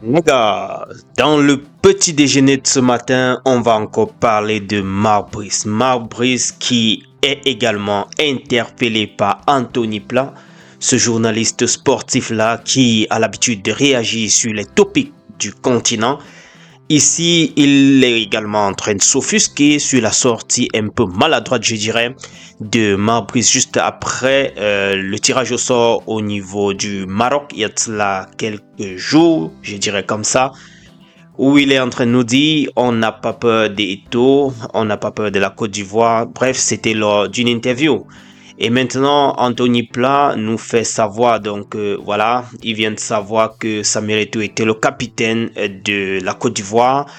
Les gars, dans le petit déjeuner de ce matin, on va encore parler de Marc Brice. Marc Brice qui est également interpellé par Anthony Plan, ce journaliste sportif-là qui a l'habitude de réagir sur les topics du continent. Ici, il est également en train de s'offusquer sur la sortie un peu maladroite, je dirais, de Marc Brice juste après le tirage au sort au niveau du Maroc. Il y a de cela quelques jours, je dirais comme ça, où il est en train de nous dire on n'a pas peur des Eto'o, on n'a pas peur de la Côte d'Ivoire. Bref, c'était lors d'une interview. Et maintenant, Anthony Plan nous fait savoir, donc voilà, il vient de savoir que Samuel Eto'o était le capitaine de la Côte d'Ivoire,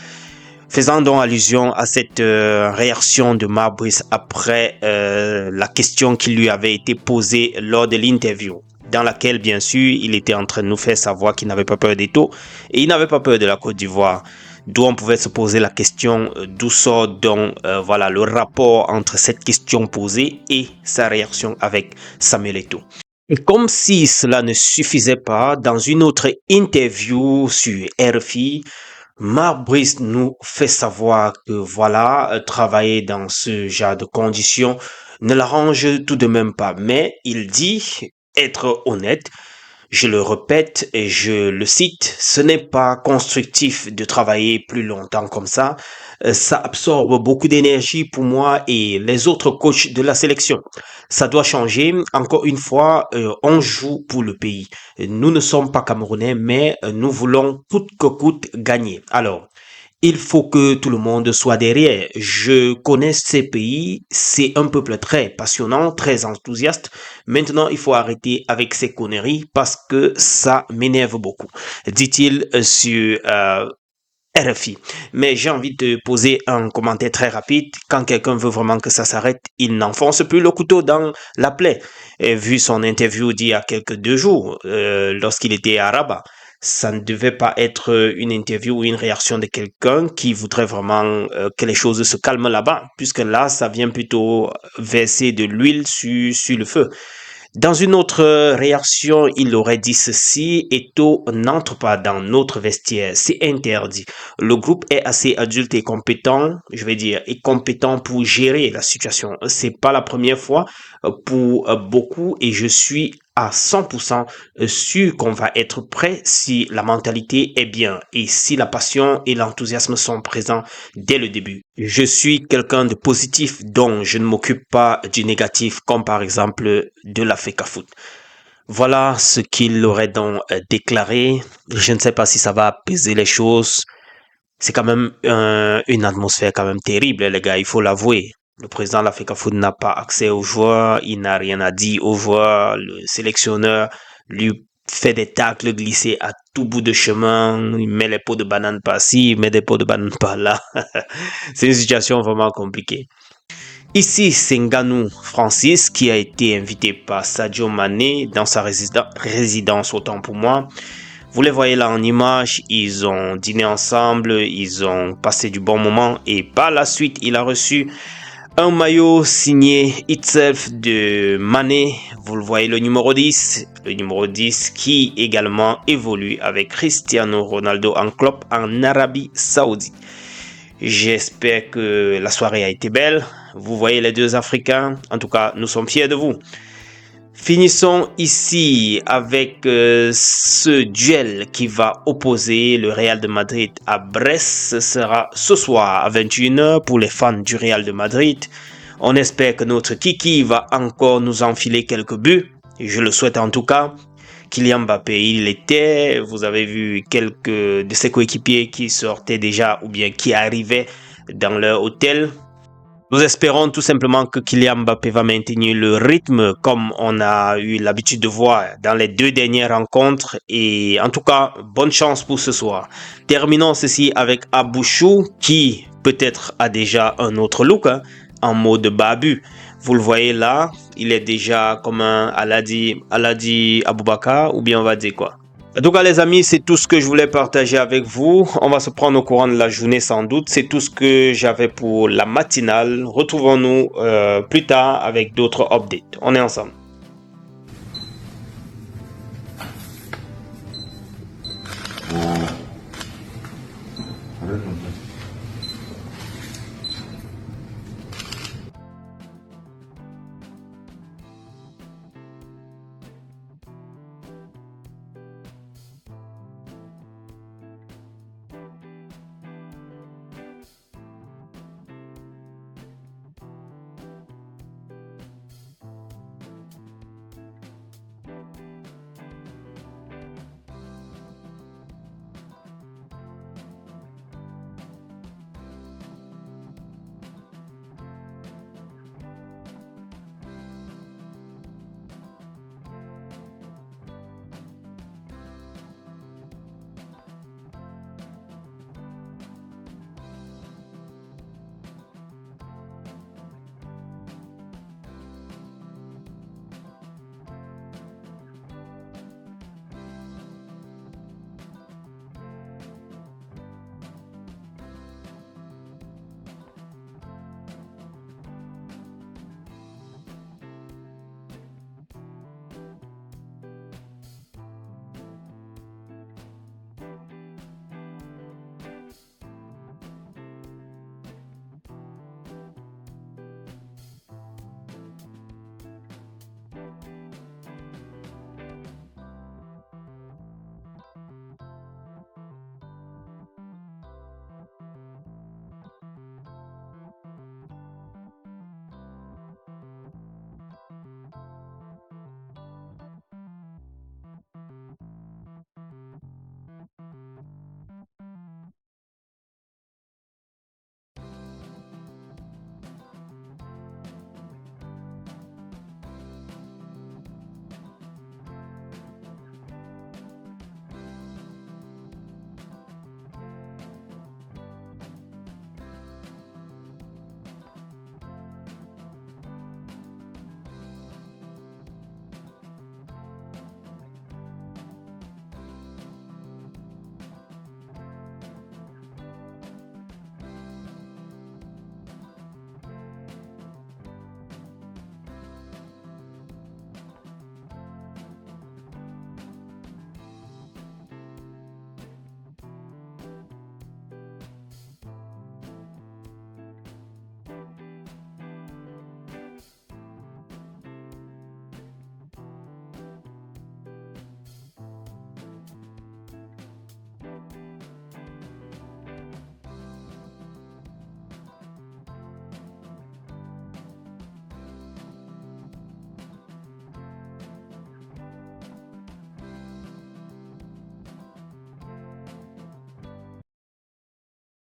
faisant donc allusion à cette réaction de Marc Brice après la question qui lui avait été posée lors de l'interview, dans laquelle, bien sûr, il était en train de nous faire savoir qu'il n'avait pas peur d'Eto'o et il n'avait pas peur de la Côte d'Ivoire. D'où on pouvait se poser la question d'où sort donc voilà le rapport entre cette question posée et sa réaction avec Samuel Eto'o. Et comme si cela ne suffisait pas, dans une autre interview sur RFI, Marc Brice nous fait savoir que voilà, travailler dans ce genre de conditions ne l'arrange tout de même pas. Mais il dit être honnête. Je le répète et je le cite, ce n'est pas constructif de travailler plus longtemps comme ça. Ça absorbe beaucoup d'énergie pour moi et les autres coachs de la sélection. Ça doit changer. Encore une fois, on joue pour le pays. Nous ne sommes pas Camerounais, mais nous voulons coûte que coûte gagner. Alors, il faut que tout le monde soit derrière. Je connais ces pays, c'est un peuple très passionnant, très enthousiaste. Maintenant, il faut arrêter avec ces conneries parce que ça m'énerve beaucoup, dit-il sur RFI. Mais j'ai envie de poser un commentaire très rapide. Quand quelqu'un veut vraiment que ça s'arrête, il n'enfonce plus le couteau dans la plaie. Et vu son interview d'il y a quelques 2 jours, lorsqu'il était à Rabat, ça ne devait pas être une interview ou une réaction de quelqu'un qui voudrait vraiment que les choses se calment là-bas, puisque là, ça vient plutôt verser de l'huile sur le feu. Dans une autre réaction, il aurait dit ceci: Eto'o n'entre pas dans notre vestiaire, c'est interdit. Le groupe est assez adulte et compétent, je vais dire, et compétent pour gérer la situation. C'est pas la première fois pour beaucoup et je suis à 100% sûr qu'on va être prêt si la mentalité est bien et si la passion et l'enthousiasme sont présents dès le début. Je suis quelqu'un de positif, donc je ne m'occupe pas du négatif, comme par exemple de la FECAFOOT. Voilà ce qu'il aurait donc déclaré. Je ne sais pas si ça va apaiser les choses. C'est quand même une atmosphère quand même terrible, les gars, il faut l'avouer. Le président de la FECAFOOT n'a pas accès aux joueurs, il n'a rien à dire aux joueurs, le sélectionneur lui fait des tacles glissés à tout bout de chemin, il met les pots de banane par-ci, il met des pots de banane par-là. C'est une situation vraiment compliquée. Ici, c'est Ngannou Francis qui a été invité par Sadio Mané dans sa résidence, autant pour moi. Vous les voyez là en image, ils ont dîné ensemble, ils ont passé du bon moment et par la suite, il a reçu un maillot signé Itself de Mané. Vous le voyez, le numéro 10 qui également évolue avec Cristiano Ronaldo en club en Arabie Saoudite. J'espère que la soirée a été belle. Vous voyez les deux Africains. En tout cas, nous sommes fiers de vous. Finissons ici avec ce duel qui va opposer le Real de Madrid à Brest. Ce sera ce soir à 21h pour les fans du Real de Madrid. On espère que notre Kiki va encore nous enfiler quelques buts. Et je le souhaite en tout cas. Kylian Mbappé, il était, vous avez vu quelques de ses coéquipiers qui sortaient déjà ou bien qui arrivaient dans leur hôtel. Nous espérons tout simplement que Kylian Mbappé va maintenir le rythme comme on a eu l'habitude de voir dans les 2 dernières rencontres. Et en tout cas, bonne chance pour ce soir. Terminons ceci avec Abouchou qui peut-être a déjà un autre look en mode babu. Vous le voyez là, il est déjà comme un Aladi Aboubakar ou bien on va dire quoi. En tout cas les amis, c'est tout ce que je voulais partager avec vous. On va se prendre au courant de la journée sans doute. C'est tout ce que j'avais pour la matinale. Retrouvons-nous plus tard avec d'autres updates. On est ensemble.